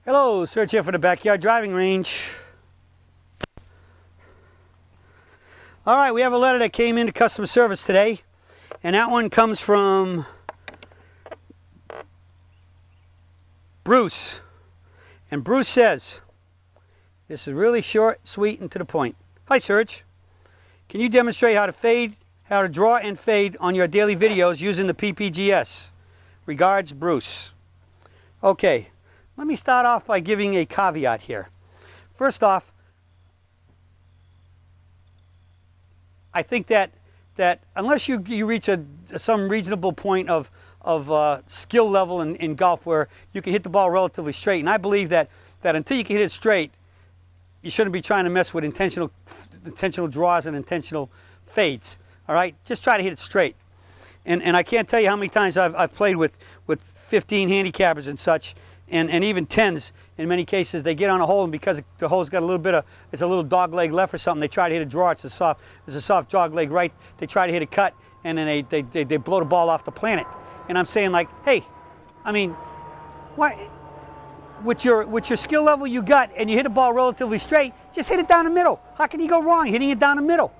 Hello, Serge here for the Backyard Driving Range. All right, we have a letter that came into customer service today, and that one comes from Bruce. And Bruce says, this is really short, sweet, and to the point. Hi, Serge. Can you demonstrate how to draw and fade on your daily videos using the PPGS? Regards, Bruce. Okay. Let me start off by giving a caveat here. First off, I think that unless you reach some reasonable point of skill level in golf where you can hit the ball relatively straight, and I believe that until you can hit it straight, you shouldn't be trying to mess with intentional draws and intentional fades. All right, just try to hit it straight. And I can't tell you how many times I've played with 15 handicappers and such. And even 10s, in many cases, they get on a hole, and because the hole's got a little bit of, it's a little dog leg left or something, they try to hit a draw. It's a soft dog leg right. They try to hit a cut, and then they blow the ball off the planet. And I'm saying, like, hey, I mean, why? With your skill level you got, and you hit a ball relatively straight, just hit it down the middle. How can you go wrong hitting it down the middle?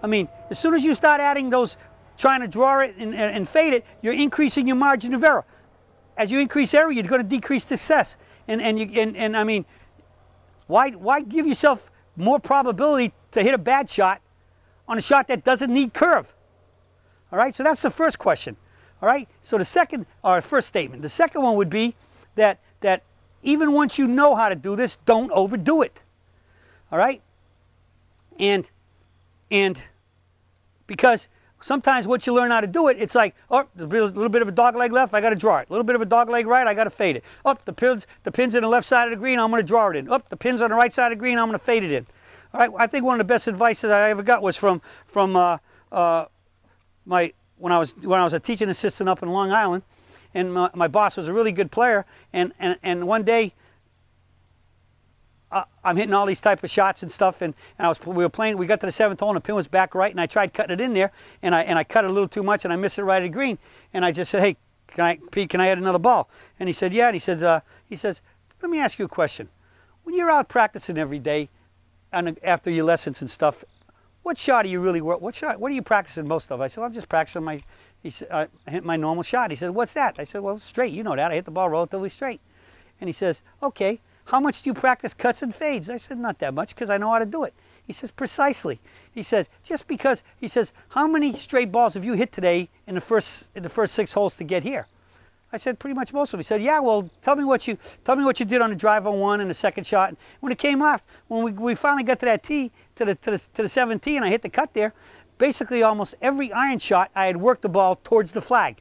I mean, as soon as you start adding those, trying to draw it and fade it, you're increasing your margin of error. As you increase error, you're going to decrease success. And I mean, why give yourself more probability to hit a bad shot on a shot that doesn't need curve? All right, so that's the first question. All right, so first statement. The second one would be that even once you know how to do this, don't overdo it. All right, and because sometimes once you learn how to do it, it's like, oh, there's a little bit of a dog leg left, I got to draw it. A little bit of a dog leg right, I got to fade it. Oh, the pin's on the left side of the green, I'm going to draw it in. Oh, the pin's on the right side of the green, I'm going to fade it in. All right, I think one of the best advice that I ever got was from when I was a teaching assistant up in Long Island, and my boss was a really good player, and one day I'm hitting all these type of shots and stuff, and we were playing. We got to the 7th hole, and the pin was back right, and I tried cutting it in there, and I cut it a little too much, and I missed it right at the green, and I just said, hey, Pete, can I hit another ball? And he said, yeah. And he says, let me ask you a question. When you're out practicing every day, and after your lessons and stuff, what shot are you really? What are you practicing most of? I said, well, I'm just practicing He said, I hit my normal shot. He said, what's that? I said, well, straight. You know that. I hit the ball relatively straight. And he says, okay. How much do you practice cuts and fades? I said, not that much, because I know how to do it. He says, precisely. He said, just because, he says, how many straight balls have you hit today in the first 6 holes to get here? I said, pretty much most of them. He said, yeah, well, tell me what you did on the drive on one and the second shot. And when it came off, when we finally got to that tee, to the 7th tee, and I hit the cut there, basically almost every iron shot, I had worked the ball towards the flag.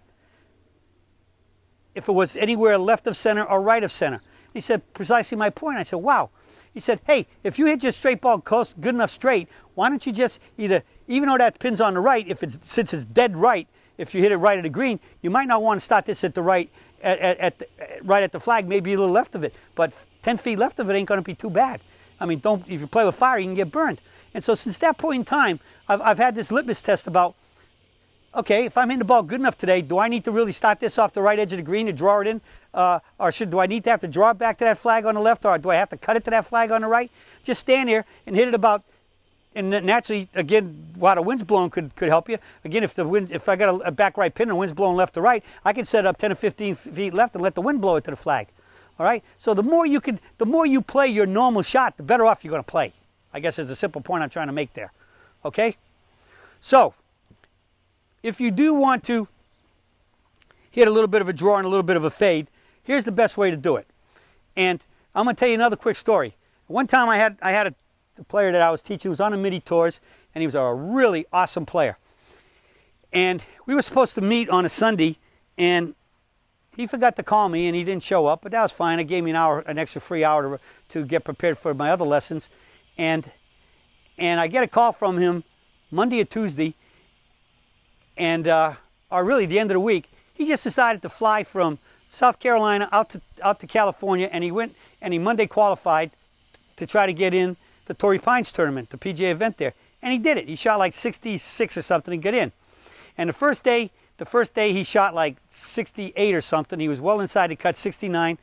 If it was anywhere left of center or right of center. He said, precisely my point. I said, wow. He said, hey, if you hit your straight ball close, good enough straight, why don't you just even though that pin's on the right, since it's dead right, if you hit it right at the green, you might not want to start this at the right, right at the flag, maybe a little left of it, but 10 feet left of it ain't going to be too bad. I mean, if you play with fire, you can get burned. And so since that point in time, I've had this litmus test about, okay, if I'm hitting the ball good enough today, do I need to really start this off the right edge of the green to draw it in? Or do I need to have to draw it back to that flag on the left, or do I have to cut it to that flag on the right? Just stand there and hit it about, and naturally, again, while the wind's blowing could help you. Again, if I got a back right pin and the wind's blowing left to right, I can set it up 10 or 15 feet left and let the wind blow it to the flag. All right? So the more you play your normal shot, the better off you're going to play. I guess is the simple point I'm trying to make there. Okay? So, if you do want to hit a little bit of a draw and a little bit of a fade, here's the best way to do it. And I'm going to tell you another quick story. One time I had a player that I was teaching who was on the mini tours, and he was a really awesome player. And we were supposed to meet on a Sunday, and he forgot to call me, and he didn't show up, but that was fine. It gave me an extra free hour to get prepared for my other lessons. And I get a call from him Monday or Tuesday, and or really the end of the week. He just decided to fly from South Carolina out to California, and he went and he Monday qualified to try to get in the Torrey Pines tournament, the PGA event there, and he did it. He shot like 66 or something and got in. And the first day he shot like 68 or something. He was well inside. He cut 69,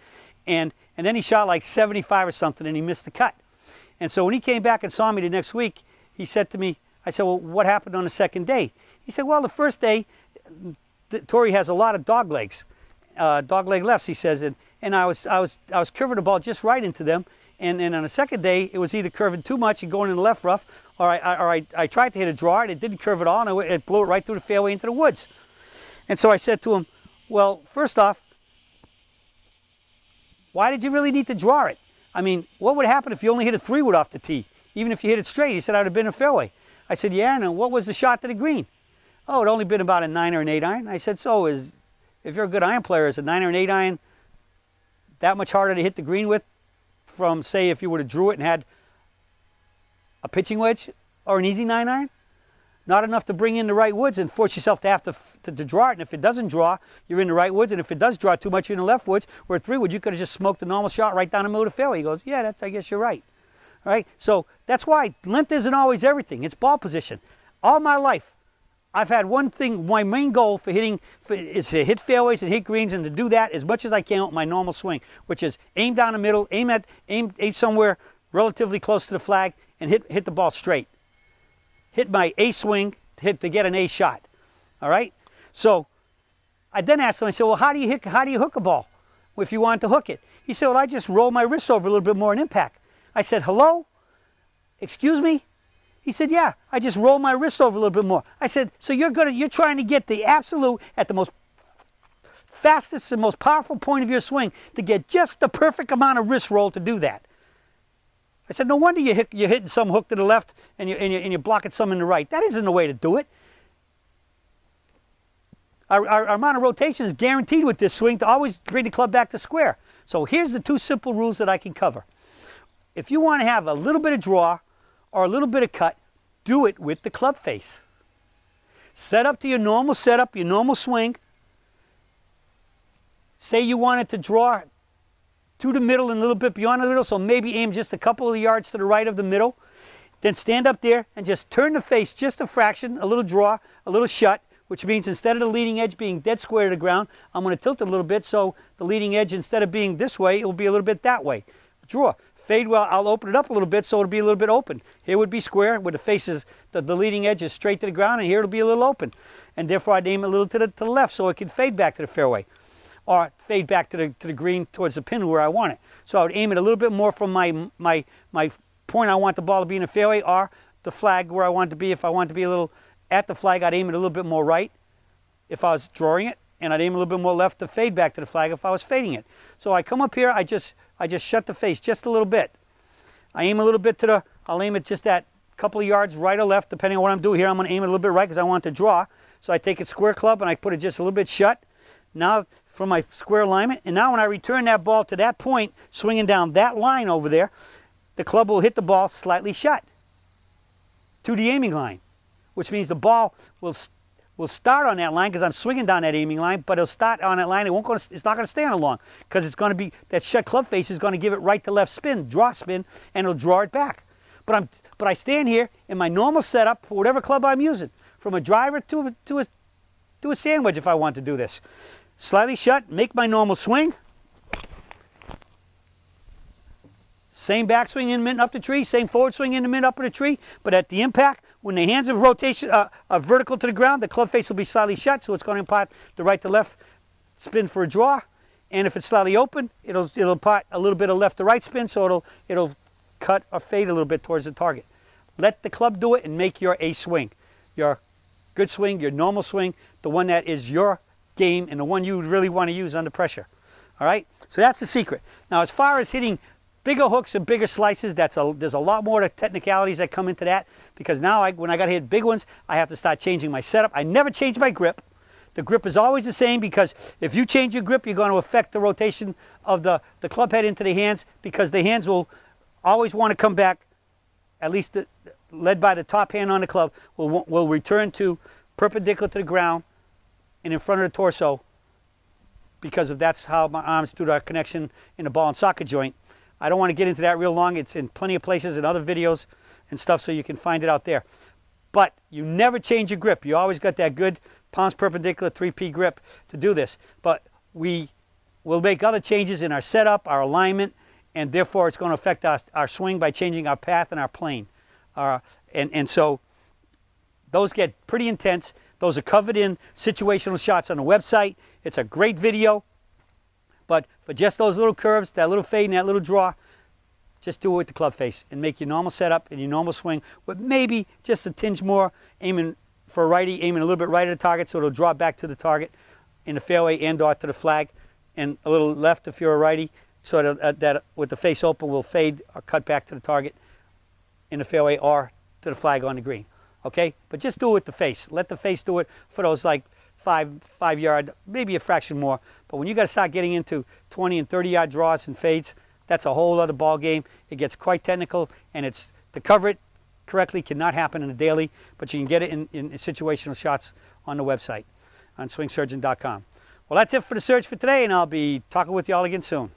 and And then he shot like 75 or something, and he missed the cut. And so when he came back and saw me the next week, he said to me, I said, well, what happened on the second day? He said, well, the first day, Torrey has a lot of dog legs, dog leg lefts, he says, and I was curving the ball just right into them. And on the second day, it was either curving too much and going in the left rough, or I tried to hit a draw, and it didn't curve at all, and it blew it right through the fairway into the woods. And so I said to him, well, first off, why did you really need to draw it? I mean, what would happen if you only hit a 3-wood off the tee, even if you hit it straight? He said, I'd have been in a fairway. I said, yeah, and what was the shot to the green? Oh, it only been about a 9 or an 8 iron. I said, so if you're a good iron player, is a 9 or an 8 iron that much harder to hit the green with from, say, if you would have drew it and had a pitching wedge or an easy 9 iron? Not enough to bring in the right woods and force yourself to have to draw it. And if it doesn't draw, you're in the right woods. And if it does draw too much, you're in the left woods. Where a 3-wood, you could have just smoked a normal shot right down the middle of the fairway. He goes, yeah, I guess you're right. All right. So that's why length isn't always everything. It's ball position. All my life, I've had one thing. My main goal for hitting is to hit fairways and hit greens, and to do that as much as I can with my normal swing, which is aim down the middle, aim somewhere relatively close to the flag, and hit the ball straight. Hit my A swing to get an A shot. All right. So I then asked him. I said, well, how do you hook a ball if you want to hook it? He said, well, I just roll my wrists over a little bit more in impact. I said, hello? Excuse me? He said, yeah, I just roll my wrists over a little bit more. I said, so you're trying to get the absolute at the most fastest and most powerful point of your swing to get just the perfect amount of wrist roll to do that. I said, no wonder you're hitting some hook to the left and you're blocking some in the right. That isn't the way to do it. Our amount of rotation is guaranteed with this swing to always bring the club back to square. So here's the 2 simple rules that I can cover. If you want to have a little bit of draw or a little bit of cut, do it with the club face. Set up to your normal setup, your normal swing. Say you wanted to draw to the middle and a little bit beyond the middle, so maybe aim just a couple of yards to the right of the middle. Then stand up there and just turn the face just a fraction, a little draw, a little shut, which means instead of the leading edge being dead square to the ground, I'm going to tilt it a little bit so the leading edge, instead of being this way, it will be a little bit that way. Draw. Fade well, I'll open it up a little bit so it'll be a little bit open. Here would be square, where the face is, the leading edge is straight to the ground, and here it'll be a little open. And therefore I'd aim a little to the left so it can fade back to the fairway, or fade back to the green towards the pin where I want it. So I would aim it a little bit more from my point I want the ball to be in the fairway, or the flag where I want it to be. If I want it to be a little at the flag, I'd aim it a little bit more right if I was drawing it, and I'd aim a little bit more left to fade back to the flag if I was fading it. So I come up here, I just shut the face just a little bit. I aim a little bit I'll aim it just that couple of yards right or left, depending on what I'm doing here. I'm going to aim it a little bit right because I want to draw. So I take it square club and I put it just a little bit shut. Now from my square alignment, and now when I return that ball to that point, swinging down that line over there, the club will hit the ball slightly shut to the aiming line, which means the ball will start on that line because I'm swinging down that aiming line, but it'll start on that line. It's not going to stay on it long because it's going to be, that shut club face is going to give it right to left spin, draw spin, and it'll draw it back. But I stand here in my normal setup for whatever club I'm using, from a driver to a sand wedge if I want to do this. Slightly shut, make my normal swing. Same backswing in mid up the tree, same forward swing in the mid up of the tree, but at the impact, when the hands of rotation are vertical to the ground, the club face will be slightly shut, so it's going to impart the right to left spin for a draw. And if it's slightly open, it'll impart a little bit of left to right spin, so it'll cut or fade a little bit towards the target. Let the club do it and make your A swing, your good swing, your normal swing, the one that is your game and the one you really want to use under pressure. All right, so that's the secret. Now, as far as hitting bigger hooks and bigger slices, there's a lot more technicalities that come into that, because now when I got to hit big ones, I have to start changing my setup. I never change my grip. The grip is always the same, because if you change your grip, you're going to affect the rotation of the club head into the hands, because the hands will always want to come back, at least led by the top hand on the club, will return to perpendicular to the ground and in front of the torso, because that's how my arms do that connection in the ball and socket joint. I don't want to get into that real long. It's in plenty of places in other videos and stuff, so you can find it out there. But you never change your grip. You always got that good palms perpendicular 3P grip to do this. But we we'll make other changes in our setup, our alignment, and therefore it's going to affect our swing by changing our path and our plane. And so those get pretty intense. Those are covered in situational shots on the website. It's a great video. But for just those little curves, that little fade and that little draw, just do it with the club face and make your normal setup and your normal swing with maybe just a tinge more, aiming for a righty, aiming a little bit right at the target so it'll draw back to the target in the fairway and or to the flag, and a little left if you're a righty, so that with the face open will fade or cut back to the target in the fairway or to the flag on the green. Okay? But just do it with the face. Let the face do it for those like 5 yard, maybe a fraction more. But when you got to start getting into 20 and 30 yard draws and fades, that's a whole other ball game. It gets quite technical, and it's to cover it correctly cannot happen in a daily, but you can get it in situational shots on the website on swingsurgeon.com. Well, that's it for the search for today, and I'll be talking with you all again soon.